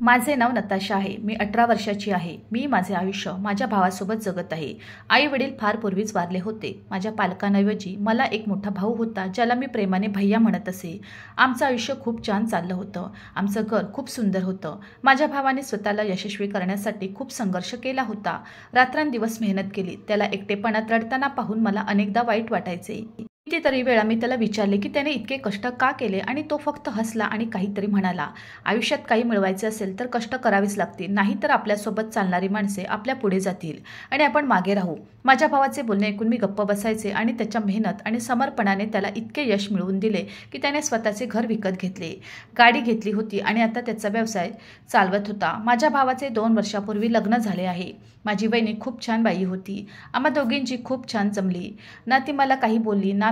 माझे नाव नताशा आहे। मी 18 वर्षाची आहे। मी माझे आयुष्य माझ्या भावासोबत जगत आहे। आई वडील फार पूर्वीच वारले होते। माझ्या पालकांऐवजी मला एक मोठा भाऊ होता, ज्याला मी प्रेमाने भैया म्हणत असे। आमचं आयुष्य खूप छान चाललं होतं। आमचं घर खूप सुंदर होतं। माझ्या भावाने स्वतःला यशस्वी करण्यासाठी खूप संघर्ष केला होता। रात्रंदिवस मेहनत केली। त्याला एकटेपणात रडताना पाहून मला अनेकदा वाईट वाटायचे। कितीतरी वेळा मी त्याला विचारले की त्याने इतके कष्ट का केले, आणि तो फक्त हसला आणि काहीतरी म्हणाला, आयुष्यात काही मिळवायचे असेल तर कष्ट करावेच लागतील, नाहीतर आपल्यासोबत चालणारी माणसे आपल्या पुढे जातील आणि आपण मागे राहू। माझ्या भावाचे बोलणे ऐकून मी गप्प बसायचे आणि त्याच्या मेहनत आणि समर्पणाने त्याला इतके यश मिळवून दिले की त्याने स्वतःचे घर विकत घेतले, गाडी घेतली होती आणि आता त्याचा व्यवसाय चालवत होता। माझ्या भावाचे 2 वर्षापूर्वी लग्न झाले आहे। माझी वहिनी खूप छान बाई होती। आम्हा दोघींची खूप छान जमली। ना ती मला काही बोलली ना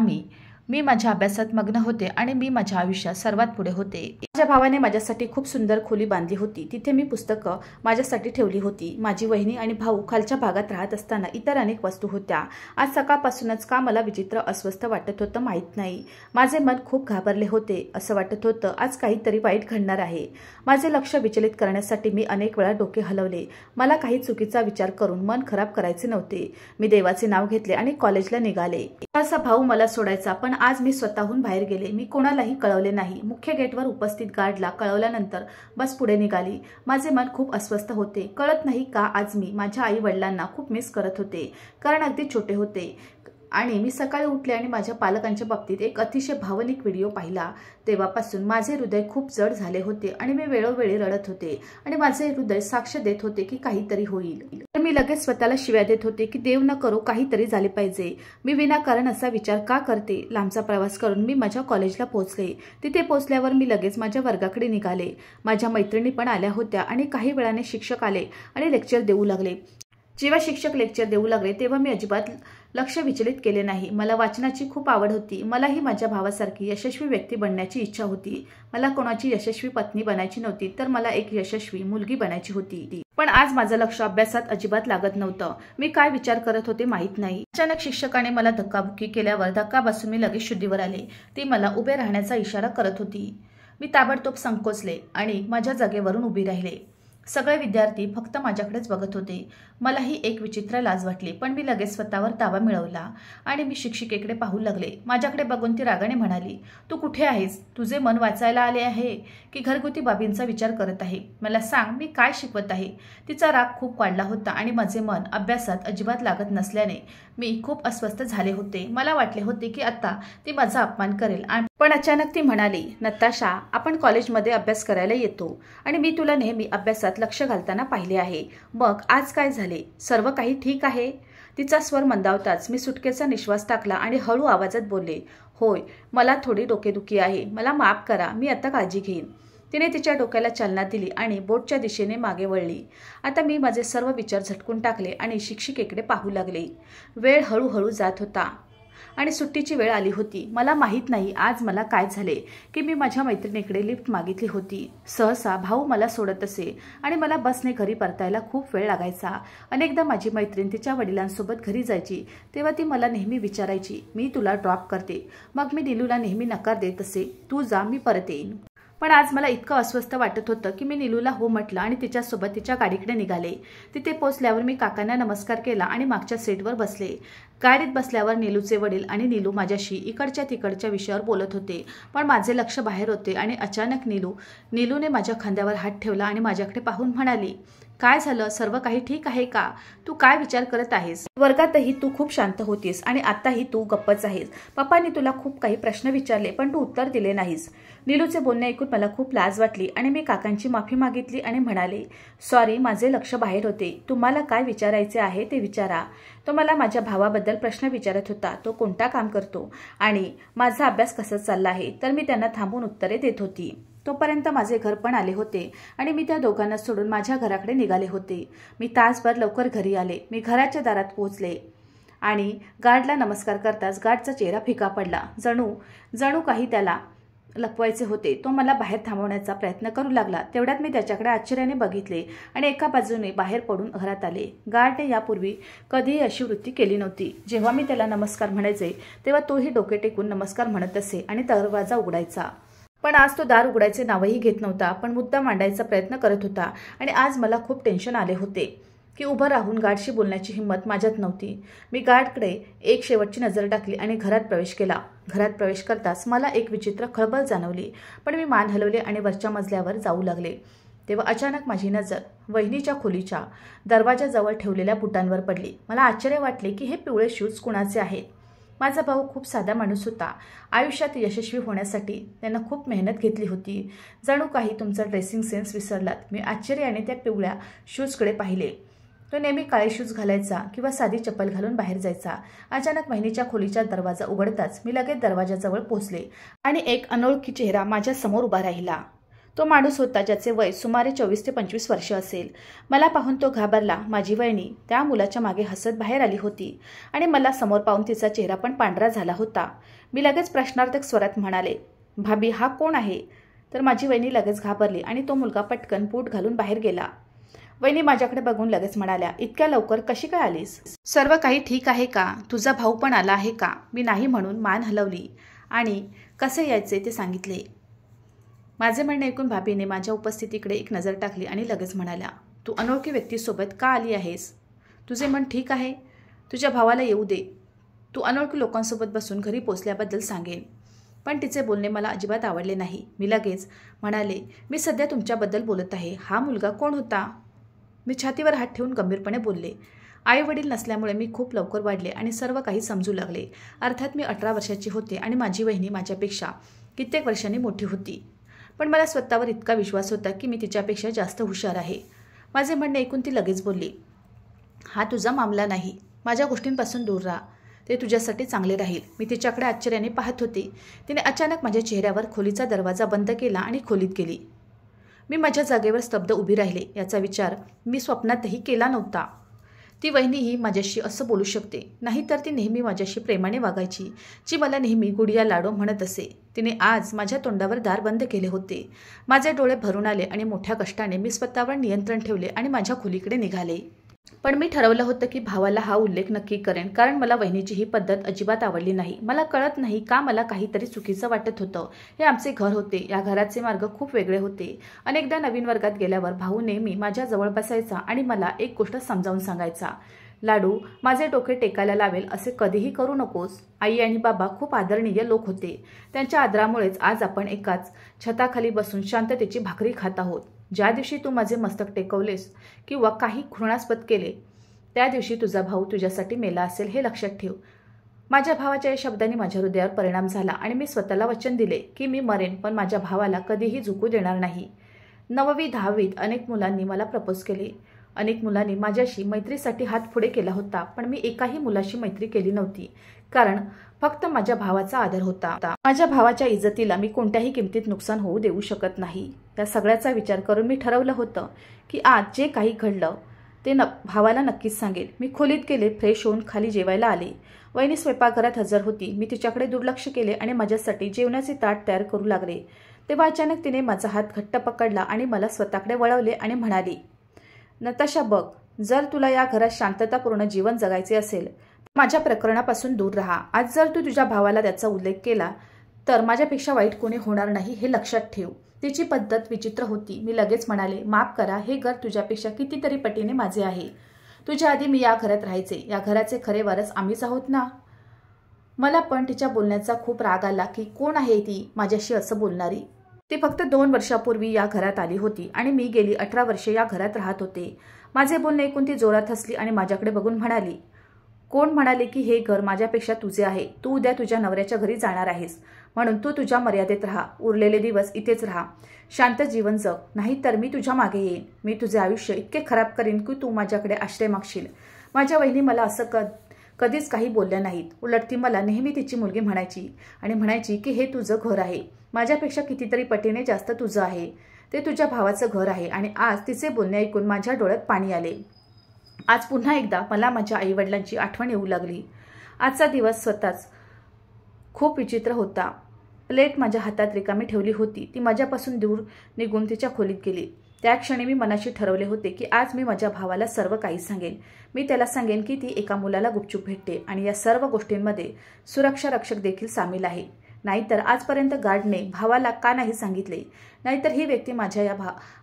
मी माझ्या अभ्यासात मग्न होते आणि मी माझ्या आयुष्यात सर्वात पुढे होते। माझ्या भावाने माझ्यासाठी खूप सुंदर खोली बांधली होती। तिथे मी पुस्तकं माझ्यासाठी ठेवली होती। माझी वहिनी आणि भाऊ खालच्या भागात राहत असताना इतर अनेक वस्तू होत्या। आज सकाळपासूनच का मला विचित्र अस्वस्थ वाटत होतं माहीत नाही। माझे मन खूप घाबरले होते। असं वाटत होतं आज काहीतरी वाईट घडणार आहे। माझे लक्ष विचलित करण्यासाठी मी अनेक वेळा डोके हलवले। मला काही चुकीचा विचार करून मन खराब करायचे नव्हते। मी देवाचे नाव घेतले आणि कॉलेजला निघाले। असा भाऊ मला सोडायचा, पण आज मी स्वतःहून बाहेर गेले। मी कोणालाही कळवले नाही। मुख्य गेटवर उपस्थित गार्डला कळवल्यानंतर बस पुढे निघाली। माझे मन खूप अस्वस्थ होते। कळत नाही का आज मी माझ्या आई वडिलांना खूप मिस करत होते, कारण अगदी छोटे होते। आणि मी सकाळी उठले आणि माझ्या पालकांच्या बाबतीत एक अतिशय भावनिक व्हिडिओ पाहिला। तेव्हापासून माझे हृदय खूप जड झाले होते आणि मी वेळोवेळी रडत होते आणि माझे हृदय साक्ष देत होते की काहीतरी होईल। तर मी लगेच स्वतःला शिव्या देत होते की देव न करो काहीतरी झाले पाहिजे। मी विनाकारण असा विचार का करते। लांबचा प्रवास करून मी माझ्या कॉलेजला पोहोचले। तिथे पोहोचल्यावर मी लगेच माझ्या वर्गाकडे निघाले। माझ्या मैत्रिणी पण आल्या होत्या आणि काही वेळाने शिक्षक आले आणि लेक्चर देऊ लागले। जेव्हा शिक्षक लेक्चर देऊ लागले तेव्हा मी अजिबात लक्ष विचलित केले नाही। मला वाचनाची खूप आवड होती। मलाही माझ्या भावासारखी यशस्वी व्यक्ती बनण्याची इच्छा होती। मला कोणाची यशस्वी पत्नी बनायची नव्हती, तर मला एक यशस्वी मुलगी बनायची होती। पण आज माझं लक्ष अभ्यासात अजिबात लागत नव्हतं। मी काय विचार करत होते माहीत नाही। अचानक शिक्षकाने मला धक्काबुक्की केल्यावर धक्का बसून मी लगेच शुद्धीवर आले। ती मला उभे राहण्याचा इशारा करत होती। मी ताबडतोब संकोचले आणि माझ्या जागेवरून उभी राहिले। सगळे विद्यार्थी फक्त माझ्याकडेच बघत होते। मलाही एक विचित्र लाज वाटली, पण मी लगेच स्वतःवर ताबा मिळवला आणि मी शिक्षिकेकडे पाहू लागले। माझ्याकडे बघून ती रागाने म्हणाली, तू कुठे आहेस? तुझे मन वाचायला आले आहे की घरगुती बाबींचा विचार करत आहे? मला सांग, मी काय शिकवत आहे? तिचा राग खूप वाढला होता आणि माझे मन अभ्यासात अजिबात लागत नसल्याने मी खूप अस्वस्थ झाले होते। मला वाटले होते की आता ती माझा अपमान करेल, पण अचानक ती म्हणाली, नताशा, आपण कॉलेजमध्ये अभ्यास करायला येतो आणि मी तुला नेहमी अभ्यासात लक्ष घालताना पाहिले आहे। मग आज काय झाले? सर्व काही ठीक आहे? तिचा स्वर मंदावताच मी सुटकेचा निश्वास टाकला आणि हळू आवाजात बोलले, होय, मला थोडी डोकेदुखी आहे। मला माफ करा, मी आता काळजी घेईन। तिने तिच्या डोक्याला चालना दिली आणि बोटच्या दिशेने मागे वळली। आता मी माझे सर्व विचार झटकून टाकले आणि शिक्षिकेकडे पाहू लागले। वेळ हळूहळू जात होता आणि सुट्टीची वेळ आली होती। मला माहीत नाही आज मला काय झाले की मी माझ्या मैत्रिणीकडे लिफ्ट मागितली होती। सहसा भाऊ मला सोडत असे आणि मला बसने घरी परतायला खूप वेळ लागायचा। अनेकदा माझी मैत्रीण तिच्या वडिलांसोबत घरी जायची तेव्हा ती मला नेहमी विचारायची, मी तुला ड्रॉप करते? मग मी नीलूला नेहमी नकार देत असे, तू जा, मी परत येईन। पण आज मला इतकं अस्वस्थ वाटत होतं की मी नीलूला हो म्हटलं आणि तिच्यासोबत तिच्या गाडीकडे निघाले। तिथे पोहोचल्यावर मी काकांना नमस्कार केला आणि मागच्या सीटवर बसले। गाडीत बसल्यावर नीलूचे वडील आणि नीलू माझ्याशी इकडच्या तिकडच्या विषयावर बोलत होते, पण माझे लक्ष बाहेर होते। आणि अचानक नीलूने माझ्या खांद्यावर हात ठेवला आणि माझ्याकडे पाहून म्हणाली, काय झालं? सर्व काही ठीक आहे का? तू काय विचार करत आहेस? वर्गातही तू खूप शांत होतीस आणि आताही तू गप्पच आहेस। पप्पांनी तुला खूप काही प्रश्न विचारले, पण तू उत्तर दिले नाहीस। नीलूचे बोलणे ऐकून मला खूप लाज वाटली आणि मी काकांची माफी मागितली आणि म्हणाले, सॉरी, माझे लक्ष बाहेर होते। तुम्हाला काय विचारायचे आहे ते विचारा। तो मला माझ्या भावाबद्दल प्रश्न विचारत होता। तो कोणता काम करतो आणि माझा अभ्यास कसा चालला आहे, तर मी त्यांना थांबून उत्तरे देत होती। तोपर्यंत माझे घर पण आले होते आणि मी त्या दोघांना सोडून माझ्या घराकडे निघाले होते। मी तासभर लवकर घरी आले। मी घराच्या दारात पोहोचले आणि गार्डला नमस्कार करताच गार्डचा चेहरा फिका पडला। जणू काही त्याला लपवायचे होते। तो मला बाहेर थांबवण्याचा प्रयत्न करू लागला। तेवढ्यात मी त्याच्याकडे आश्चर्याने बघितले आणि एका बाजूने बाहेर पडून घरात आले। गार्डने यापूर्वी कधीही अशी वृत्ती केली नव्हती। जेव्हा मी त्याला नमस्कार म्हणायचे तेव्हा तोही डोके टेकून नमस्कार म्हणत असे आणि दरवाजा उघडायचा। पण आज तो दार उघडायचे नावही घेत नव्हता, पण मुद्दा मांडायचा प्रयत्न करत होता. आणि आज मला खूप टेन्शन आले होते की उभं राहून गार्डशी बोलण्याची हिंमत माझ्यात नव्हती. मी गार्डकडे एक शेवटची नजर टाकली आणि घरात प्रवेश केला. घरात प्रवेश करताच मला एक विचित्र खळबळ जाणवली, पण मी मान हलवले आणि वरच्या मजल्यावर जाऊ लागले. तेव्हा अचानक माझी नजर वहिनीच्या खोलीच्या दरवाजाजवळ ठेवलेल्या बुटांवर पडली. मला आश्चर्य वाटले की हे पिवळे शूज कुणाचे आहेत. माझा भाऊ खूप साधा माणूस होता. आयुष्यात यशस्वी होण्यासाठी त्यानं खूप मेहनत घेतली होती. जणू काही तुमचा ड्रेसिंग सेन्स विसरलात. मी आश्चर्याने त्या पिवळ्या शूजकडे पाहिले. तो नेहमी काळे शूज घालायचा किंवा साधी चप्पल घालून बाहेर जायचा. अचानक वहिनीच्या खोलीचा दरवाजा उघडताच मी लगेच दरवाजाजवळ पोहोचले आणि एक अनोळखी चेहरा माझ्या समोर उभा राहिला. तो माणूस होता ज्याचे वय सुमारे 24 ते 25 वर्ष असेल. मला पाहून तो घाबरला. माझी वहिनी त्या मुलाच्या मागे हसत बाहेर आली होती आणि मला समोर पाहून तिचा चेहरा पण पांढरा झाला होता. मी लगेच प्रश्नार्थक स्वरात म्हणाले, भाभी हा कोण आहे? तर माझी वहिनी लगेच घाबरली आणि तो मुलगा पटकन बूट घालून बाहेर गेला. वहिनी माझ्याकडे बघून लगेच म्हणाल्या, इतक्या लवकर कशी काय आलीस? सर्व काही ठीक आहे का? तुझा भाऊ पण आला आहे का? मी नाही म्हणून मान हलवली आणि कसे यायचे ते सांगितले. माझे म्हणणे ऐकून भाभीने माझ्या उपस्थितीकडे एक नजर टाकली आणि लगेच म्हणाल्या, तू अनोळखी व्यक्तीसोबत का आली आहेस? तुझे मन ठीक आहे? तुझ्या भावाला येऊ दे. तू अनोळखी लोकांसोबत बसून घरी पोचल्याबद्दल सांगेन. पण तिचे बोलणे मला अजिबात आवडले नाही. मी लगेच म्हणाले, मी सध्या तुमच्याबद्दल बोलत आहे. हा मुलगा कोण होता? मी छातीवर हात ठेवून गंभीरपणे बोलले. आई वडील नसल्यामुळे मी खूप लवकर वाढले आणि सर्व काही समजू लागले. अर्थात मी 18 वर्षाची होते आणि माझी वहिनी माझ्यापेक्षा कित्येक वर्षांनी मोठी होती. पण मला स्वतःवर इतका विश्वास होता की मी तिच्यापेक्षा जास्त हुशार आहे. माझे म्हणणे ऐकून ती लगेच बोलली, हा तुझा मामला नाही. माझ्या गोष्टींपासून दूर राहा. ते तुझ्यासाठी चांगले राहील. मी तिच्याकडे आश्चर्याने पाहत होते. तिने अचानक माझ्या चेहऱ्यावर खोलीचा दरवाजा बंद केला आणि खोलीत गेली. मी माझ्या जागेवर स्तब्ध उभी राहिले. याचा विचार मी स्वप्नातही केला नव्हता. ती वहिनीही माझ्याशी असं बोलू शकते. नाहीतर ती नेहमी माझ्याशी प्रेमाने वागायची, जी मला नेहमी गुडिया लाडो म्हणत असे. तिने आज माझ्या तोंडावर दार बंद केले होते. माझे डोळे भरून आले आणि मोठ्या कष्टाने मी स्वतःवर नियंत्रण ठेवले आणि माझ्या खोलीकडे निघाले. पण मी ठरवलं होतं की भावाला हा उल्लेख नक्की करेन, कारण मला वहिनीची ही पद्धत अजिबात आवडली नाही. मला कळत नाही का मला काहीतरी चुकीचं वाटत होतं. हे आमचे घर होते. या घराचे मार्ग खूप वेगळे होते. अनेकदा नवीन वर्गात गेल्यावर भाऊ नेहमी माझ्या जवळ बसायचा आणि मला एक गोष्ट समजावून सांगायचा, लाडू, माझे डोके टेकायला लावेल असे कधीही करू नकोस. आई आणि बाबा खूप आदरणीय लोक होते. त्यांच्या आदरामुळेच आज आपण एकाच छताखाली बसून शांततेची भाकरी खात आहोत. ज्या दिवशी तू माझे मस्तक टेकवलेस किंवा काही घृणास्पद केले, त्या दिवशी तुझा भाऊ तुझ्यासाठी मेला असेल, हे लक्षात ठेव. माझ्या भावाच्या या शब्दांनी माझ्या हृदयावर परिणाम झाला आणि मी स्वतःला वचन दिले की मी मरेन पण माझ्या भावाला कधीही झुकू देणार नाही. 9वी 10वीत अनेक मुलांनी मला प्रपोज केले. अनेक मुलांनी माझ्याशी मैत्रीसाठी हात पुढे केला होता, पण मी एकाही मुलाशी मैत्री केली नव्हती, कारण फक्त माझ्या भावाचा आदर होता. माझ्या भावाच्या इज्जतीला मी कोणत्याही किमतीत नुकसान होऊ देऊ शकत नाही. या सगळ्याचा विचार करून मी ठरवलं होतं की आज जे काही घडलं ते भावाला नक्कीच सांगेल. मी खोलीत गेले, फ्रेश होऊन खाली जेवायला आले. वहिनी स्वयंपाकघरात हजर होती. मी तिच्याकडे दुर्लक्ष केले आणि माझ्यासाठी जेवणाचे ताट तयार करू लागले. तेव्हा अचानक तिने माझा हात घट्ट पकडला आणि मला स्वतःकडे वळवले आणि म्हणाली, नताशा बघ, जर तुला या घरात शांततापूर्ण जीवन जगायचे असेल माझ्या प्रकरणापासून दूर राहा. आज जर तू तुझ्या भावाला त्याचा उल्लेख केला तर माझ्यापेक्षा वाईट कोणी होणार नाही, हे लक्षात ठेव. तिची पद्धत विचित्र होती. मी लगेच म्हणाले, माफ करा, हे घर तुझ्यापेक्षा कितीतरी पटीने माझे आहे. तुझ्या आधी मी या घरात राहायचे. या घराचे खरे वारस आम्हीच आहोत ना. मला पण तिच्या बोलण्याचा खूप राग आला की कोण आहे ती माझ्याशी असं बोलणारी. ती फक्त 2 वर्षापूर्वी या घरात आली होती आणि मी गेली 18 वर्षे या घरात राहत होते. माझे बोलणे ऐकून ती जोरात हसली आणि माझ्याकडे बघून म्हणाली, कोण म्हणाले की हे घर माझ्यापेक्षा तुझे आहे? तू उद्या तुझ्या नवऱ्याच्या घरी जाणार आहेस, म्हणून तू तुझ्या मर्यादेत राहा. उरलेले दिवस इथेच राहा. शांत जीवन जग, नाही तर मी तुझ्या मागे येईन. मी तुझे आयुष्य इतके खराब करीन की तू माझ्याकडे आश्रय मागशील. माझ्या वहिनी मला असं कधीच काही बोलल्या नाहीत. उलट ती मला नेहमी तिची मुलगी म्हणायची आणि म्हणायची की हे तुझं घर आहे. माझ्यापेक्षा कितीतरी पटीने जास्त तुझं आहे. ते तुझ्या भावाचं घर आहे. आणि आज तिचे बोलणे ऐकून माझ्या डोळ्यात पाणी आले. आज पुन्हा एकदा मला माझ्या आईवडिलांची आठवण येऊ लागली. आजचा दिवस स्वतःच खूप विचित्र होता. प्लेट माझ्या हातात रिकामी ठेवली होती. ती माझ्यापासून दूर निघून तिच्या खोलीत गेली. त्या क्षणी मी मनाशी ठरवले होते की आज मी माझ्या भावाला सर्व काही सांगेन. मी त्याला सांगेन की ती एका मुलाला गुपचूप भेटते आणि या सर्व गोष्टींमध्ये सुरक्षा रक्षक देखील सामील आहे. नाहीतर आजपर्यंत गार्डने भावाला का नाही सांगितले? नाहीतर ही व्यक्ती माझ्या या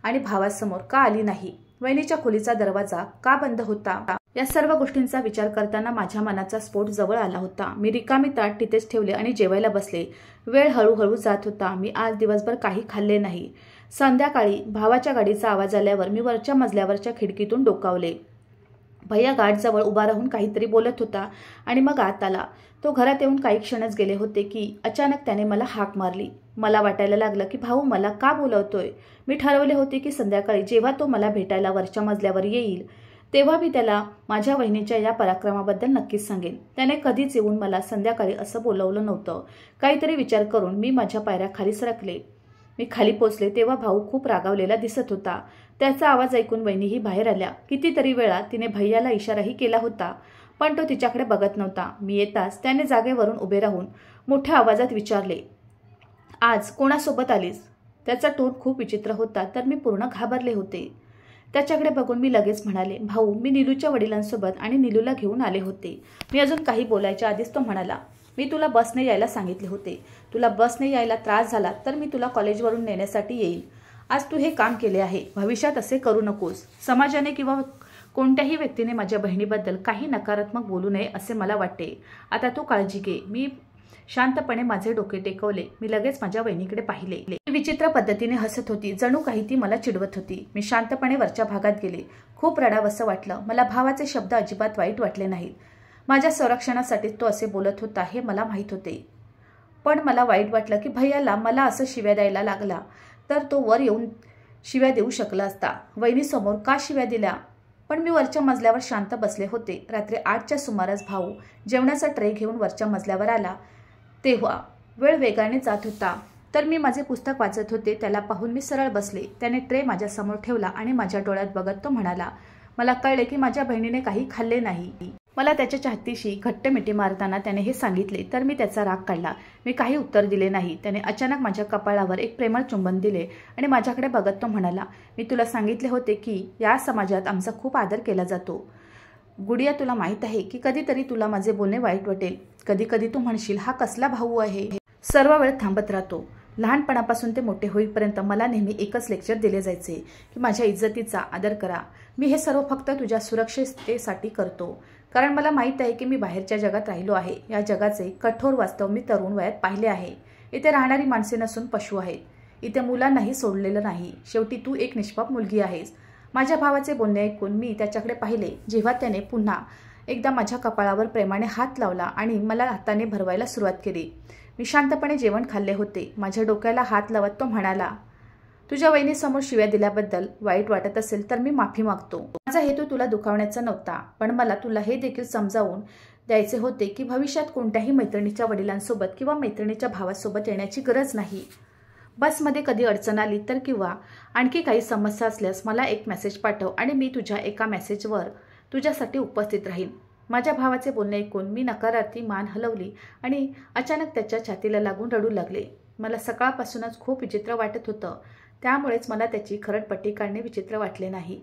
आणि भावासमोर का आली नाही? वहिनीच्या खोलीचा दरवाजा का बंद होता? या सर्व गोष्टींचा विचार करताना माझ्या मनाचा स्फोट जवळ आला होता. मी रिकामी ताट तिथेच ठेवले आणि जेवायला बसले. वेळ हळूहळू जात होता. मी आज दिवसभर काही खाल्ले नाही. संध्याकाळी भावाच्या गाडीचा आवाज आल्यावर मी वरच्या मजल्यावरच्या खिडकीतून डोकावले. भैया गाडजवळ उभा राहून काहीतरी बोलत होता आणि मग आत आला. तो घरात येऊन काही क्षणच गेले होते की अचानक त्याने मला हाक मारली. मला वाटायला लागलं की भाऊ मला का बोलवतोय. मी ठरवले होते की संध्याकाळी जेव्हा तो मला भेटायला वरच्या मजल्यावर येईल तेव्हा मी त्याला माझ्या वहिनीच्या या पराक्रमाबद्दल नक्कीच सांगेन. त्याने कधीच येऊन मला संध्याकाळी असं बोलवलं नव्हतं. काहीतरी विचार करून मी माझ्या पायऱ्या खाली सरकले. मी खाली पोचले तेव्हा भाऊ खूप रागावलेला दिसत होता. त्याचा आवाज ऐकून वहिनीही बाहेर आल्या. कितीतरी वेळा तिने भैयाला इशाराही केला होता पण तो तिच्याकडे बघत नव्हता. मी येताच त्याने जागेवरून उभे राहून मोठ्या आवाजात विचारले, आज कोणासोबत आलीस? त्याचा टोन खूप विचित्र होता तर मी पूर्ण घाबरले होते. त्याच्याकडे बघून मी लगेच म्हणाले, भाऊ मी नीलूच्या वडिलांसोबत आणि नीलूला घेऊन आले होते. मी अजून काही बोलायच्या आधीच तो म्हणाला, मी तुला बसने यायला सांगितले होते. तुला बसने यायला त्रास झाला तर मी तुला कॉलेजवरून नेण्यासाठी येईल. आज तू हे काम केले आहे. भविष्यात असे करू नकोस. समाजाने किंवा कोणत्याही व्यक्तीने माझ्या बहिणीबद्दल काही नकारात्मक बोलू नये असे मला वाटते. आता तू काळजी घे. मी शांतपणे माझे डोके टेकवले. मी लगेच माझ्या बहिणीकडे पाहिले. ती विचित्र पद्धतीने हसत होती. जणू काही ती मला चिडवत होती. मी शांतपणे वरच्या भागात गेले. खूप रडावंसं वाटलं. मला भावाचे शब्द अजिबात वाईट वाटले नाहीत. माझ्या संरक्षणासाठी तो असे बोलत होता हे मला माहीत होते. पण मला वाईट वाटलं की भैयाला मला असं शिव्या द्यायला लागला तर तो वर येऊन शिव्या देऊ शकला असता. वहिनीसमोर का शिव्या दिल्या? पण मी वरच्या मजल्यावर शांत बसले होते. रात्री 8च्या सुमारास भाऊ जेवणाचा ट्रे घेऊन वरच्या मजल्यावर आला. तेव्हा वेळ वेगाने जात होता तर मी माझे पुस्तक वाचत होते. त्याला पाहून मी सरळ बसले. त्याने ट्रे माझ्यासमोर ठेवला आणि माझ्या डोळ्यात बघत तो म्हणाला, मला कळले की माझ्या बहिणीने काही खाल्ले नाही. मला त्याच्या छातीशी घट्ट मिठी मारताना त्याने हे सांगितले तर मी त्याचा राग काढला. मी काही उत्तर दिले नाही. त्याने अचानक माझ्या कपाळावर एक प्रेमळ चुंबन दिले आणि माझ्याकडे बघत तो म्हणाला, मी तुला सांगितले होते की या समाजात आमचा खूप आदर केला जातो. गुडिया तुला माहीत आहे की कधीतरी तुला माझे बोलणे वाईट वाटेल. कधी कधी तू म्हणशील हा कसला भाऊ आहे. सर्व वेळ थांबत राहतो. लहानपणापासून ते मोठे होईपर्यंत मला नेहमी एकच लेक्चर दिले जायचे की माझ्या इज्जतीचा आदर करा. मी हे सर्व फक्त तुझ्या सुरक्षिततेसाठी करतो. कारण मला माहीत आहे की मी बाहेरच्या जगात राहिलो आहे. या जगाचे कठोर वास्तव मी तरुण वयात पाहिले आहे. इथे राहणारी माणसे नसून पशु आहेत. इथे मुलांनाही सोडलेलं नाही. शेवटी तू एक निष्पाप मुलगी आहेस. माझ्या भावाचे बोलणे ऐकून मी त्याच्याकडे पाहिले जेव्हा त्याने पुन्हा एकदा माझ्या कपाळावर प्रेमाने हात लावला आणि मला हाताने भरवायला सुरुवात केली. मी शांतपणे जेवण खाल्ले होते. माझ्या डोक्याला हात लावत तो म्हणाला, तुझ्या वहिनीसमोर शिव्या दिल्याबद्दल वाईट वाटत असेल तर मी माफी मागतो. माझा हेतू तुला दुखावण्याचा नव्हता. पण मला तुला हे देखील समजावून द्यायचे होते की भविष्यात कोणत्याही मैत्रिणीच्या वडिलांसोबत किंवा मैत्रिणीच्या भावासोबत येण्याची गरज नाही. बसमध्ये कधी अडचण आली तर किंवा आणखी काही समस्या असल्यास मला एक मेसेज पाठव आणि मी तुझ्या एका मेसेजवर तुझ्यासाठी उपस्थित राहीन. माझ्या भावाचे बोलणे ऐकून मी नकारार्थी मान हलवली आणि अचानक त्याच्या छातीला लागून रडू लागले. मला सकाळपासूनच खूप विचित्र वाटत होतं. त्यामुळेच मला त्याची खरडपट्टी काढणे विचित्र वाटले नाही.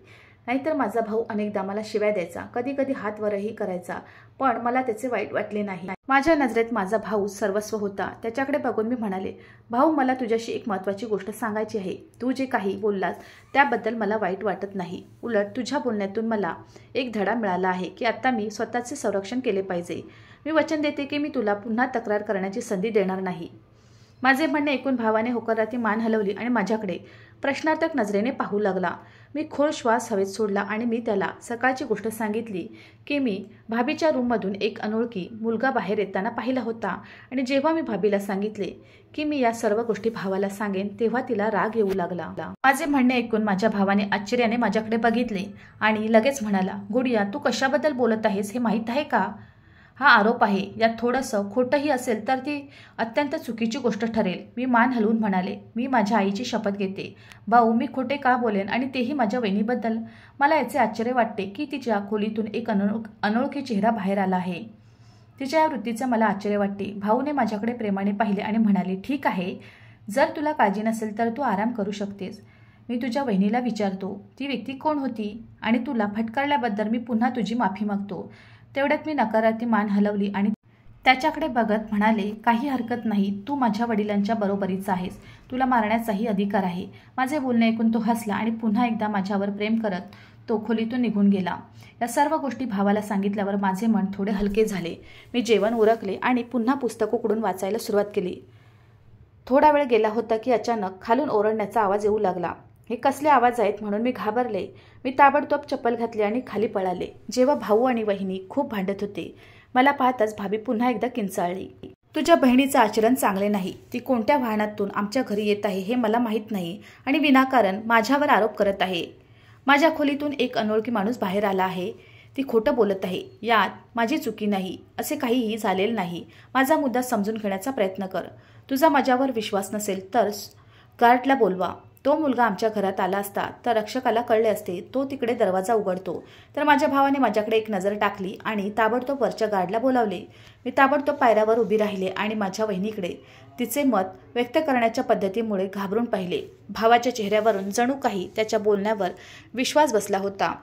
नाहीतर माझा भाऊ अनेकदा मला शिव्या द्यायचा. कधी कधी हात वरही करायचा. पण मला त्याचे वाईट वाटले नाही. माझ्या नजरेत माझा भाऊ सर्वस्व होता. त्याच्याकडे बघून मी म्हणाले, भाऊ मला तुझ्याशी एक महत्त्वाची गोष्ट सांगायची आहे. तू जे काही बोललास त्याबद्दल मला वाईट वाटत नाही. उलट तुझ्या बोलण्यातून मला एक धडा मिळाला आहे की आता मी स्वतःचे संरक्षण केले पाहिजे. मी वचन देते की मी तुला पुन्हा तक्रार करण्याची संधी देणार नाही. माझे म्हणणे ऐकून भावाने होकारार्थी मान हलवली आणि माझ्याकडे प्रश्नार्थक नजरेने पाहू लागला. मी खोल श्वास हवेत सोडला आणि मी त्याला सकाळची गोष्ट सांगितली की मी भाभीच्या रूममधून एक अनोळखी मुलगा बाहेर येताना पाहिला होता आणि जेव्हा मी भाभीला सांगितले की मी या सर्व गोष्टी भावाला सांगेन तेव्हा तिला राग येऊ लागला. माझे म्हणणे ऐकून माझ्या भावाने आश्चर्याने माझ्याकडे बघितले आणि लगेच म्हणाला, गुडिया तू कशाबद्दल बोलत आहेस हे माहीत आहे का? हा आरोप आहे. यात थोडंसं खोटंही असेल तर ती अत्यंत चुकीची गोष्ट ठरेल. मी मान हलवून म्हणाले, मी माझ्या आईची शपथ घेते. भाऊ मी खोटे का बोलेन आणि तेही माझ्या वहिनीबद्दल. मला याचे आश्चर्य वाटते की तिच्या खोलीतून एक अनोळखी चेहरा बाहेर आला आहे. तिच्या या वृत्तीचे मला आश्चर्य वाटते. भाऊने माझ्याकडे प्रेमाने पाहिले आणि म्हणाले, ठीक आहे, जर तुला काळजी नसेल तर तू आराम करू शकतेस. मी तुझ्या वहिनीला विचारतो ती व्यक्ती कोण होती आणि तुला फटकारल्याबद्दल मी पुन्हा तुझी माफी मागतो. तेवढ्यात मी नकारार्थी मान हलवली आणि त्याच्याकडे बघत म्हणाले, काही हरकत नाही, तू माझ्या वडिलांच्या बरोबरीचा आहेस, तुला मारण्याचाही अधिकार आहे. माझे बोलणे ऐकून तो हसला आणि पुन्हा एकदा माझ्यावर प्रेम करत तो खोलीतून निघून गेला. या सर्व गोष्टी भावाला सांगितल्यावर माझे मन थोडे हलके झाले. मी जेवण उरकले आणि पुन्हा पुस्तक उघडून वाचायला सुरुवात केली. थोडा वेळ गेला होता की अचानक खालून ओरडण्याचा आवाज येऊ लागला. हे कसले आवाज आहेत म्हणून मी घाबरले. मी ताबडतोब चप्पल घातली आणि खाली पळाले. जेव्हा भाऊ आणि वहिनी खूप भांडत होते, मला पाहताच भाभी पुन्हा एकदा किंचाळली. तुझ्या बहिणीचं आचरण चांगले नाही. ती कोणत्या वाहनातून आमच्या घरी येत आहे हे मला माहीत नाही आणि विनाकारण माझ्यावर आरोप करत आहे. माझ्या खोलीतून एक अनोळखी माणूस बाहेर आला आहे. ती खोटं बोलत आहे. यात माझी चुकी नाही. असे काहीही झालेलं नाही. माझा मुद्दा समजून घेण्याचा प्रयत्न कर. तुझा माझ्यावर विश्वास नसेल तर गार्डला बोलवा. तो मुलगा आमच्या घरात आला असता तर रक्षकाला कळले असते. तो तिकडे दरवाजा उघडतो. तर माझ्या भावाने माझ्याकडे एक नजर टाकली आणि ताबडतोब वरच्या गार्डला बोलावले. मी ताबडतोब पायऱ्यावर उभी राहिले आणि माझ्या वहिनीकडे तिचे मत व्यक्त करण्याच्या पद्धतीमुळे घाबरून पाहिले. भावाच्या चेहऱ्यावरून जणू काही त्याच्या बोलण्यावर विश्वास बसला होता.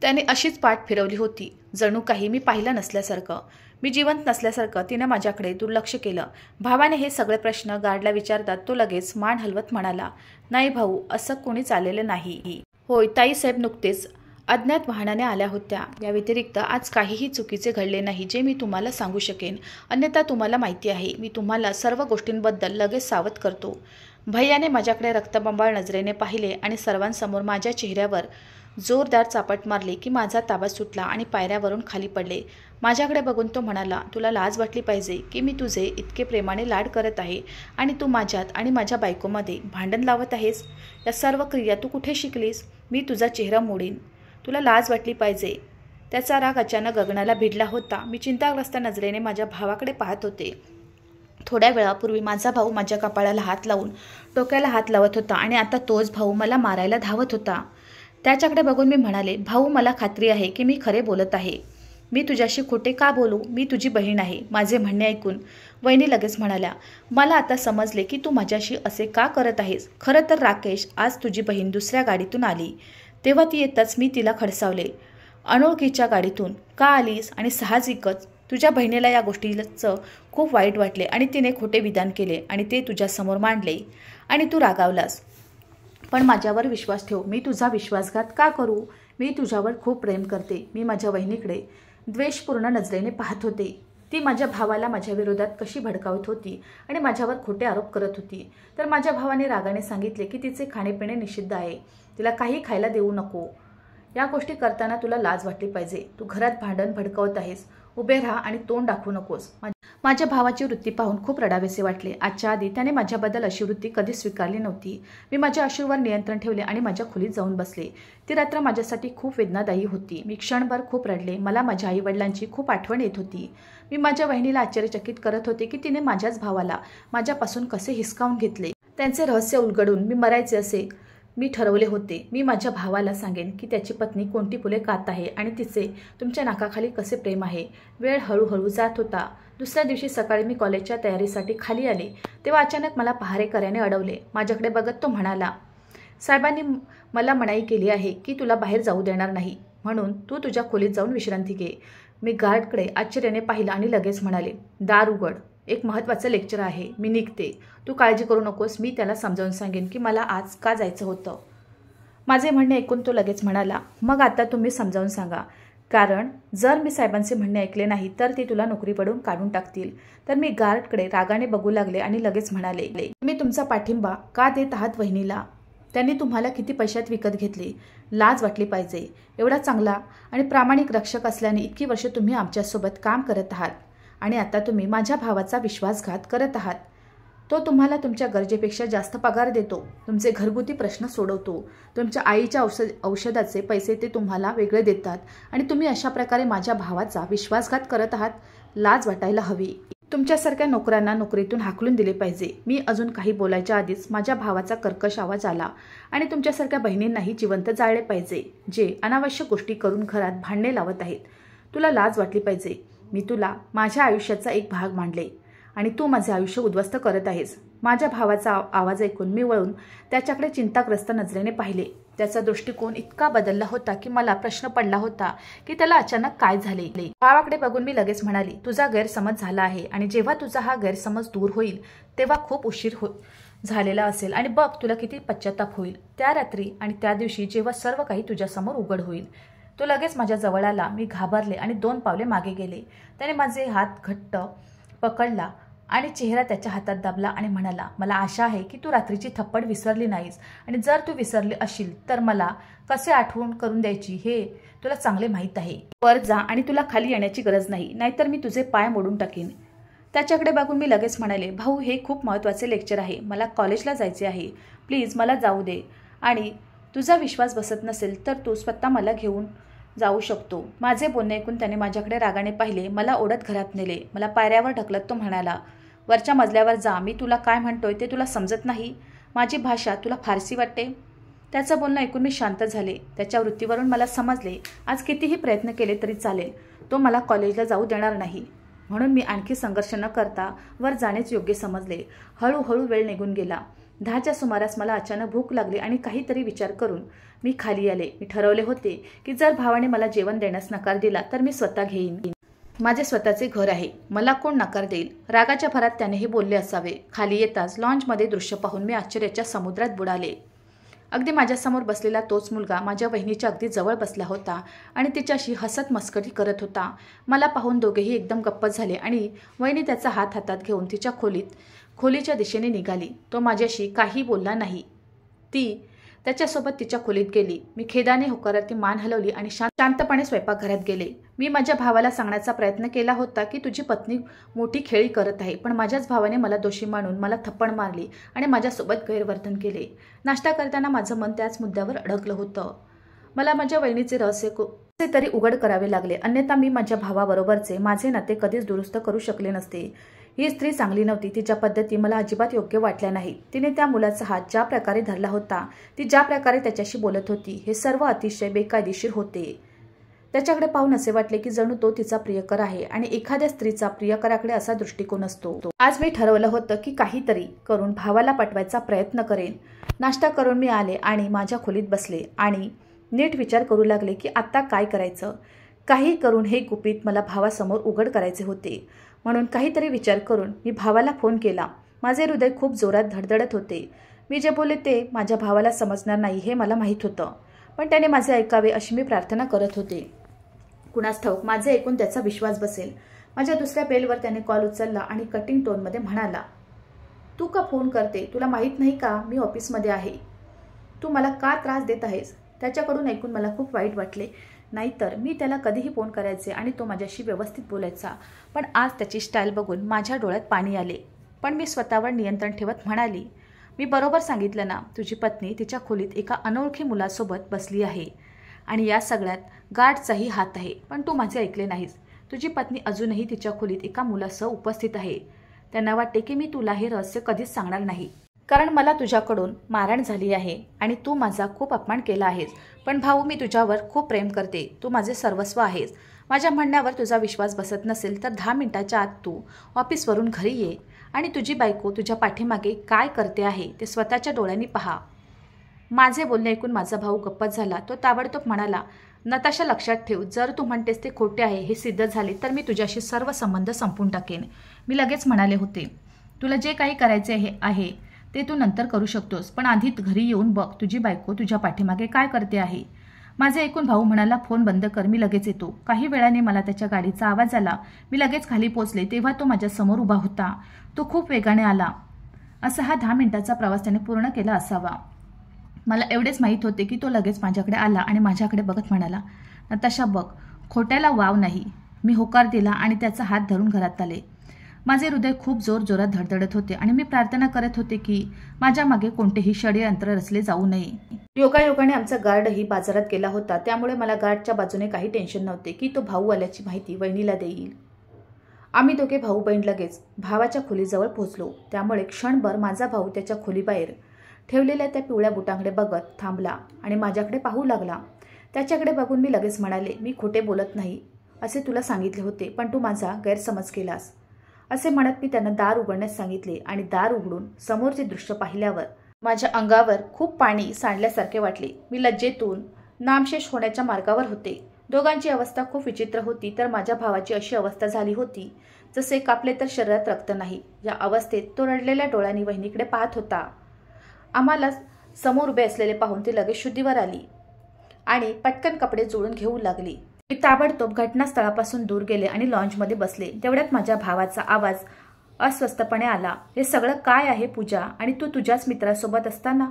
त्याने अशीच पाठ फिरवली होती, जणू काही मी पाहिलं नसल्यासारखं. मी जिवंत नसल्यासारखं तिने माझ्याकडे दुर्लक्ष केलं. भावाने हे सगळे प्रश्न गार्डला विचारतात तो लगेच मान हलवत म्हणाला, नाही भाऊ, असं कोणीच आलेलं नाही. होय, ताईसाहेब नुकतेच अज्ञात वाहनाने आल्या होत्या. या व्यतिरिक्त आज काहीही चुकीचे घडले नाही जे मी तुम्हाला सांगू शकेन. अन्यथा तुम्हाला माहिती आहे, मी तुम्हाला सर्व गोष्टींबद्दल लगेच सावध करतो. भैयाने माझ्याकडे रक्तबंबाळ नजरेने पाहिले आणि सर्वांसमोर माझ्या चेहऱ्यावर जोरदार चापट मारली की माझा ताबा सुटला आणि पायऱ्यावरून खाली पडले. माझ्याकडे बघून तो म्हणाला, तुला लाज वाटली पाहिजे की मी तुझे इतके प्रेमाने लाड करत आहे आणि तू माझ्यात आणि माझ्या बायकोमध्ये भांडण लावत आहेस. या सर्व क्रिया तू कुठे शिकलीस? मी तुझा चेहरा मोडीन. तुला लाज वाटली पाहिजे. त्याचा राग अचानक गगनाला भिडला होता. मी चिंताग्रस्त नजरेने माझ्या भावाकडे पाहत होते. थोड्या वेळापूर्वी माझा भाऊ माझ्या कपाळाला हात लावून डोक्याला हात लावत होता आणि आता तोच भाऊ मला मारायला धावत होता. त्याच्याकडे बघून मी म्हणाले, भाऊ, मला खात्री आहे की मी खरे बोलत आहे. मी तुझ्याशी खोटे का बोलू? मी तुझी बहीण आहे. माझे म्हणणे ऐकून वहिनी लगेच म्हणाल्या, मला आता समजले की तू माझ्याशी असे का करत आहेस. खरं तर राकेश, आज तुझी बहीण दुसऱ्या गाडीतून आली तेव्हा ती येताच मी तिला खडसावले. अनोळखीच्या गाडीतून का आलीस? आणि साहजिकच तुझ्या बहिणीला या गोष्टीचं खूप वाईट वाटले आणि तिने खोटे विधान केले आणि ते तुझ्यासमोर मांडले आणि तू रागावलास. पण माझ्यावर विश्वास ठेव. मी तुझा विश्वासघात का करू? मी तुझ्यावर खूप प्रेम करते. मी माझ्या वहिनीकडे द्वेषपूर्ण नजरेने पाहत होते. ती माझ्या भावाला माझ्या विरोधात कशी भडकावत होती आणि माझ्यावर खोटे आरोप करत होती. तर माझ्या भावाने रागाने सांगितले की तिचे खाणेपिणे निषिद्ध आहे. तिला काही खायला देऊ नको. या गोष्टी करताना तुला लाज वाटली पाहिजे. तू घरात भांडण भडकवत आहेस. उभे राहा आणि तोंड दाखवू नकोस. माझ्या भावाची वृत्ती पाहून खूप रडावेसे वाटले. आजच्या आधी त्याने माझ्याबद्दल अशी वृत्ती कधीच स्वीकारली नव्हती. मी माझ्या अश्रूवर नियंत्रण ठेवले आणि माझ्या खोलीत जाऊन बसले. ती रात्र माझ्यासाठी खूप वेदनादायी होती. मी क्षणभर खूप रडले. मला माझ्या आईवडिलांची खूप आठवण येत होती. मी माझ्या वहिनीला आश्चर्यचकित करत होते की तिने माझ्याच भावाला माझ्यापासून कसे हिसकावून घेतले. त्यांचे रहस्य उलगडून मी मरायचे असे मी ठरवले होते. मी माझ्या भावाला सांगेन की त्याची पत्नी कोणती फुले खात आहे आणि तिचे तुमच्या नाकाखाली कसे प्रेम आहे. वेळ हळूहळू जात होता. दुसऱ्या दिवशी सकाळी मी कॉलेजच्या तयारीसाठी खाली आले तेव्हा अचानक मला पहारेकऱ्याने अडवले. माझ्याकडे बघत तो म्हणाला, साहेबांनी मला मनाई केली आहे की तुला बाहेर जाऊ देणार नाही, म्हणून तू तुझ्या खोलीत जाऊन विश्रांती घे. मी गार्डकडे आश्चर्याने पाहिलं आणि लगेच म्हणाले, दार उघड. एक महत्त्वाचं लेक्चर आहे. मी निघते. तू काळजी करू नकोस. मी त्याला समजावून सांगेन की मला आज का जायचं होतं. माझे म्हणणे ऐकून तो लगेच म्हणाला, मग आता तुम्ही समजावून सांगा, कारण जर मी साहेबांचे म्हणणे ऐकले नाही तर ते तुला नोकरीकडून काढून टाकतील. तर मी गार्डकडे रागाने बघू लागले आणि लगेच म्हणाले, मी तुमचा पाठिंबा का देत आहात वहिनीला? त्यांनी तुम्हाला किती पैशात विकत घेतले. लाज वाटली पाहिजे. एवढा चांगला आणि प्रामाणिक रक्षक असल्याने इतकी वर्ष तुम्ही आमच्यासोबत काम करत आहात आणि आता तुम्ही माझ्या भावाचा विश्वासघात करत आहात. तो तुम्हाला तुमच्या गरजेपेक्षा जास्त पगार देतो. तुमचे घरगुती प्रश्न सोडवतो. तुमच्या आईच्या औषधाचे पैसे ते तुम्हाला वेगळे देतात आणि तुम्ही अशा प्रकारे माझ्या भावाचा विश्वासघात करत आहात. लाज वाटायला हवी. तुमच्यासारख्या नोकरांना नोकरीतून हाकलून दिले पाहिजे. मी अजून काही बोलायच्या आधीच माझ्या भावाचा कर्कश आवाज आला आणि तुमच्यासारख्या बहिणींनाही जिवंत जाळले पाहिजे जे अनावश्यक गोष्टी करून घरात भांडणे लावत आहेत. तुला लाज वाटली पाहिजे. मी तुला माझ्या आयुष्याचा एक भाग मांडले आणि तू माझे आयुष्य उद्ध्वस्त करत आहेस. माझ्या भावाचा आवाज ऐकून मी वळून त्याच्याकडे चिंताग्रस्त नजरेने पाहिले. त्याचा दृष्टिकोन इतका बदलला होता की मला प्रश्न पडला होता की त्याला अचानक काय झाले. भावाकडे बघून मी लगेच म्हणाली, तुझा गैरसमज झाला आहे आणि जेव्हा तुझा हा गैरसमज दूर होईल तेव्हा खूप उशीर झालेला असेल आणि बघ तुला किती पश्चाताप होईल त्या रात्री आणि त्या दिवशी जेव्हा सर्व काही तुझ्यासमोर उघड होईल. तो लगेच माझ्या जवळ आला. मी घाबरले आणि 2 पावले मागे गेले. त्याने माझे हात घट्ट पकडला आणि चेहरा त्याच्या हातात दाबला आणि म्हणाला, मला आशा आहे की तू रात्रीची थप्पड विसरली नाहीस आणि जर तू विसरली असशील तर मला कसे आठवण करून द्यायची हे तुला चांगले माहीत आहे. वर जा आणि तुला खाली येण्याची गरज नाही, नाहीतर मी तुझे पाय मोडून टाकीन. त्याच्याकडे बघून मी लगेच म्हणाले, भाऊ हे खूप महत्त्वाचे लेक्चर आहे, मला कॉलेजला जायचे आहे, प्लीज मला जाऊ दे. आणि तुझा विश्वास बसत नसेल तर तू स्वतः मला घेऊन जाऊ शकतो. माझे बोलणे ऐकून त्याने माझ्याकडे रागाने पाहिले. मला ओढत घरात नेले. मला पायऱ्यावर ढकलत तो म्हणाला, वरच्या मजल्यावर जा, मी तुला काय म्हणतोय ते तुला समजत नाही, माझी भाषा तुला फारसी वाटते. त्याचं बोलणं ऐकून मी शांत झाले. त्याच्या वृत्तीवरून मला समजले आज कितीही प्रयत्न केले तरी चालेल, तो मला कॉलेजला जाऊ देणार नाही. म्हणून मी आणखी संघर्ष न करता वर जाणेच योग्य समजले. हळूहळू वेळ निघून गेला. 10च्या सुमारास मला अचानक भूक लागली आणि काहीतरी विचार करून मी खाली आले. मी ठरवले होते की जर भावाने मला जेवण देण्यास नकार दिला तर मी स्वतः घेईन. माझे स्वतःचे घर आहे, मला कोण नकार देईल. रागाच्या भरात त्याने हे बोलले असावे. खाली येताच लॉन्जमध्ये दृश्य पाहून मी आश्चर्याच्या समुद्रात बुडाले. अगदी माझ्यासमोर बसलेला तोच मुलगा माझ्या वहिनीच्या अगदी जवळ बसला होता आणि तिच्याशी हसत मस्करी करत होता. मला पाहून दोघेही एकदम गप्प झाले आणि वहिनी त्याचा हात हातात घेऊन तिच्या खोलीच्या दिशेने निघाली. तो माझ्याशी काही बोलला नाही. ती त्याच्यासोबत तिच्या खोलीत गेली. मी खेदाने होकारार्थी मान हलवली आणि शांतपणे स्वयंपाकघरात गेले. मी माझ्या भावाला सांगण्याचा प्रयत्न केला होता की तुझी पत्नी मोठी खेळी करत आहे, पण माझ्याच भावाने मला दोषी मानून मला थप्पड मारली आणि माझ्यासोबत गैरवर्तन केले. नाश्ता करताना माझं मन त्याच मुद्द्यावर अडकलं होतं. मला माझ्या वहिनीचे रहस्य तरी उघड करावे लागले, अन्यथा मी माझ्या भावाबरोबरचे माझे नाते कधीच दुरुस्त करू शकले नसते. ही स्त्री चांगली नव्हती. तिच्या पद्धती मला अजिबात योग्य वाटल्या नाहीत. तिने त्या मुलाचा हात ज्या प्रकारे धरला होता, ती ज्या प्रकारे त्याच्याशी बोलत होती, हे सर्व अतिशय बेकायदेशीर होते. त्याच्याकडे पाहून असे वाटले की जणू तो तिचा प्रियकर आहे आणि एखाद्या स्त्रीचा प्रियकराकडे असा दृष्टिकोन असतो. आज मी ठरवलं होतं की काहीतरी करून भावाला पटवायचा प्रयत्न करेन. नाश्ता करून मी आले आणि माझ्या खोलीत बसले आणि नीट विचार करू लागले की आता काय करायचं. काही करून हे गुपित मला भावासमोर उघड करायचे होते. म्हणून काहीतरी विचार करून मी भावाला फोन केला. माझे हृदय खूप जोरात धडधडत होते. मी जे बोलले ते माझ्या भावाला समजणार नाही हे मला माहीत होतं, पण त्याने माझे ऐकावे अशी मी प्रार्थना करत होते. कुणास ठाऊक माझे ऐकून त्याचा विश्वास बसेल. माझ्या दुसऱ्या बेलवर त्याने कॉल उचलला आणि कटिंग टोनमध्ये म्हणाला, तू का फोन करते, तुला माहीत नाही का मी ऑफिसमध्ये आहे, तू मला का त्रास देत आहेस. त्याच्याकडून ऐकून मला खूप वाईट वाटले. नाहीतर मी त्याला कधीही फोन करायचे आणि तो माझ्याशी व्यवस्थित बोलायचा, पण आज त्याची स्टाईल बघून माझ्या डोळ्यात पाणी आले. पण मी स्वतःवर नियंत्रण ठेवत म्हणाली, मी बरोबर सांगितलं ना, तुझी पत्नी तिच्या खोलीत एका अनोळखी मुलासोबत बसली आहे आणि या सगळ्यात गार्डचाही हात आहे, पण तू माझे ऐकले नाहीस. तुझी पत्नी अजूनही तिच्या खोलीत एका मुलासह उपस्थित आहे. त्यांना वाटते की मी तुला हे रहस्य कधीच सांगणार नाही, कारण मला तुझ्याकडून मारहाण झाली आहे आणि तू माझा खूप अपमान केला आहेस. पण भाऊ, मी तुझ्यावर खूप प्रेम करते, तू माझे सर्वस्व आहेस. माझ्या म्हणण्यावर तुझा विश्वास बसत नसेल तर 10 मिनिटाच्या आत तू ऑफिसवरून घरी ये आणि तुझी बायको तुझ्या पाठीमागे काय करते आहे ते स्वतःच्या डोळ्यांनी पहा. माझे बोलणे ऐकून माझा भाऊ गप्पच झाला. तो ताबडतोब म्हणाला, नताशा लक्षात ठेव, जर तू म्हणतेस ते खोटे आहे हे सिद्ध झाले तर मी तुझ्याशी सर्व संबंध संपवून टाकेन. मी लगेच म्हणाले होते, तुला जे काही करायचे आहे ते तू नंतर करू शकतोस, पण आधी घरी येऊन बघ तुझी बायको तुझ्या पाठीमागे काय करते आहे. माझे ऐकून भाऊ म्हणाला, फोन बंद कर, मी लगेच येतो. काही वेळाने मला त्याच्या गाडीचा आवाज आला. मी लगेच खाली पोचले तेव्हा तो माझ्यासमोर उभा होता. तो खूप वेगाने आला. असा हा 10 मिनिटाचा प्रवास त्याने पूर्ण केला असावा. मला एवढेच माहीत होते की तो लगेच माझ्याकडे आला आणि माझ्याकडे बघत म्हणाला, नताशा बघ, खोट्याला वाव नाही. मी होकार दिला आणि त्याचा हात धरून घरात आले. माझे हृदय खूप जोरात धडधडत होते आणि मी प्रार्थना करत होते की माझ्या मागे कोणतेही षड्यंत्र रचले जाऊ नये. योगायोगाने आमचा गार्डही बाजारात गेला होता, त्यामुळे मला गार्डच्या बाजूने काही टेन्शन नव्हते की तो भाऊ आल्याची माहिती वहिनीला देईल. आम्ही दोघे भाऊ बहीण लगेच भावाच्या खोलीजवळ पोहोचलो. त्यामुळे क्षणभर माझा भाऊ त्याच्या खोलीबाहेर ठेवलेल्या त्या पिवळ्या बुटांकडे बघत थांबला आणि माझ्याकडे पाहू लागला. त्याच्याकडे बघून मी लगेच म्हणाले, मी खोटे बोलत नाही असे तुला सांगितले होते, पण तू माझा गैरसमज केलास. असे म्हणत मी त्यांना दार उघडण्यास सांगितले आणि दार उघडून समोरचे दृश्य पाहिल्यावर माझ्या अंगावर खूप पाणी सांडल्यासारखे वाटले। मी लज्जेतून नामशेष होण्याच्या मार्गावर होते। दोघांची अवस्था खूप विचित्र होती, तर माझ्या भावाची अशी अवस्था झाली होती जसे कापले तर शरीरात रक्त नाही। या अवस्थेत तो रडलेल्या डोळ्यांनी वहिनीकडे पाहत होता। आम्हाला समोर उभे असलेले पाहून ती लगेच शुद्धीवर आली आणि पटकन कपडे जोडून घेऊ लागली। मी ताबडतोब घटनास्थळापासून दूर गेले आणि लॉन्जमध्ये बसले। तेवढ्यात माझ्या भावाचा आवाज अस्वस्थपणे आला, हे सगळं काय आहे पूजा, आणि तू तुझ्याच मित्रासोबत असताना?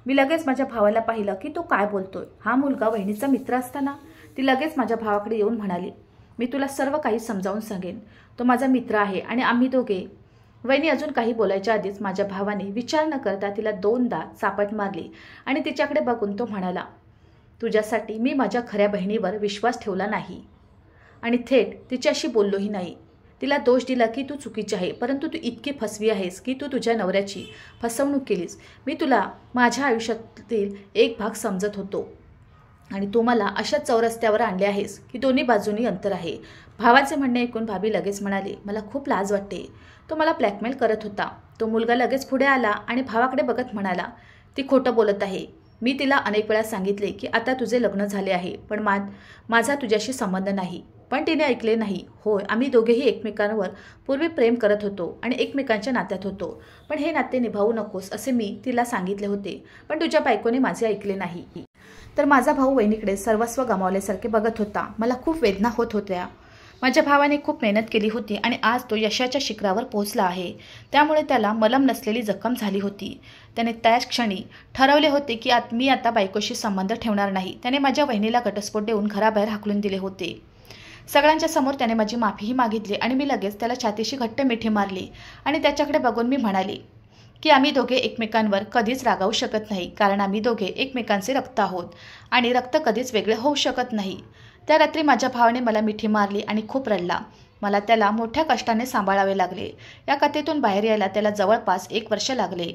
मी लगेच माझ्या भावाला पाहिलं की तो काय बोलतोय। हा मुलगा वहिनीचा मित्र असताना? ती लगेच माझ्या भावाकडे येऊन म्हणाली, मी तुला सर्व काही समजावून सांगेन। तो माझा मित्र आहे आणि आम्ही दोघे। वहिनी अजून काही बोलायच्या आधीच माझ्या भावाने विचार न करता तिला 2दा चापट मारली आणि तिच्याकडे बघून तो म्हणाला, तुझ्यासाठी मी माझ्या खऱ्या बहिणीवर विश्वास ठेवला नाही आणि थेट तिच्याशी बोललोही नाही। तिला दोष दिला की तू चुकीची आहे, परंतु तू इतकी फसवी आहेस की तू तुझ्या नवऱ्याची फसवणूक केलीस। मी तुला माझ्या आयुष्यातील एक भाग समजत होतो आणि तू मला अशा चौरस्त्यावर आणले आहेस की दोन्ही बाजूनी अंतर आहे। भावाचे म्हणणे ऐकून भाभी लगेच म्हणाली, मला खूप लाज वाटते। तो मला ब्लॅकमेल करत होता। तो मुलगा लगेच पुढे आला आणि भावाकडे बघत म्हणाला, ती खोटं बोलत आहे। मी तिला अनेक वेळा सांगितले की आता तुझे लग्न झाले आहे, पण माझा तुझ्याशी संबंध नाही, पण तिने ऐकले नाही। होय, आम्ही दोघेही एकमेकांवर पूर्वी प्रेम करत होतो आणि एकमेकांच्या नात्यात होतो, पण हे नाते निभावू नकोस असे मी तिला सांगितले होते, पण तुझ्या बायकोने माझे ऐकले नाही। तर माझा भाऊ वहिनीकडे सर्वस्व गमावल्यासारखे बघत होता। मला खूप वेदना होत होत्या। माझ्या भावाने खूप मेहनत केली होती आणि आज तो यशाच्या शिखरावर पोहोचला आहे, त्यामुळे त्याला मलम नसलेली जखम झाली होती। त्याने त्याच क्षणी ठरवले होते की मी आता बायकोशी संबंध ठेवणार नाही। त्याने माझ्या वहिनीला घटस्फोट देऊन घराबाहेर हाकलून दिले होते। सगळ्यांच्या समोर त्याने माझी माफीही मागितली आणि मी लगेच त्याला छातीशी घट्ट मिठी मारली आणि त्याच्याकडे बघून मी म्हणाले की आम्ही दोघे एकमेकांवर कधीच रागावू शकत नाही, कारण आम्ही दोघे एकमेकांचे रक्त आहोत आणि रक्त कधीच वेगळे होऊ शकत नाही। त्या रात्री माझ्या भावाने मला मिठी मारली आणि खूप रडला। मला त्याला मोठ्या कष्टाने सांभाळावे लागले। या कथेतून बाहेर यायला त्याला जवळपास 1 वर्ष लागले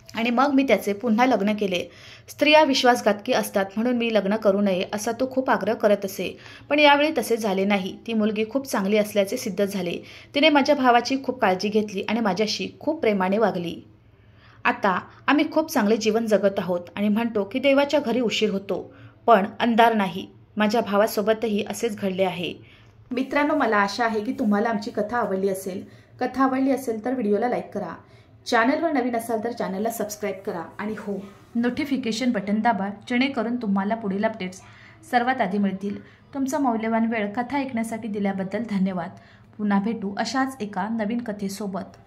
आणि मग मी त्याचे पुन्हा लग्न केले। स्त्रिया विश्वासघातकी असतात म्हणून मी लग्न करू नये असा तो खूप आग्रह करत असे, पण यावेळी तसे झाले नाही। ती मुलगी खूप चांगली असल्याचे सिद्ध झाले। तिने माझ्या भावाची खूप काळजी घेतली आणि माझ्याशी खूप प्रेमाने वागली। आता आम्ही खूप चांगले जीवन जगत आहोत आणि म्हणतो की देवाच्या घरी उशीर होतो, पण अंधार नाही। माझ्या भावासोबतही असेच घडले आहे। मित्रांनो, मला आशा आहे की तुम्हाला आमची कथा आवडली असेल। कथा आवडली असेल तर व्हिडिओला लाईक करा, चॅनलवर नवीन असाल तर चॅनलला सबस्क्राईब करा आणि हो, नोटिफिकेशन बटन दाबा, जेणेकरून तुम्हाला पुढील अपडेट्स सर्वात आधी मिळतील। तुमचा मौल्यवान वेळ कथा ऐकण्यासाठी दिल्याबद्दल धन्यवाद। पुन्हा भेटू अशाच एका नवीन कथेसोबत।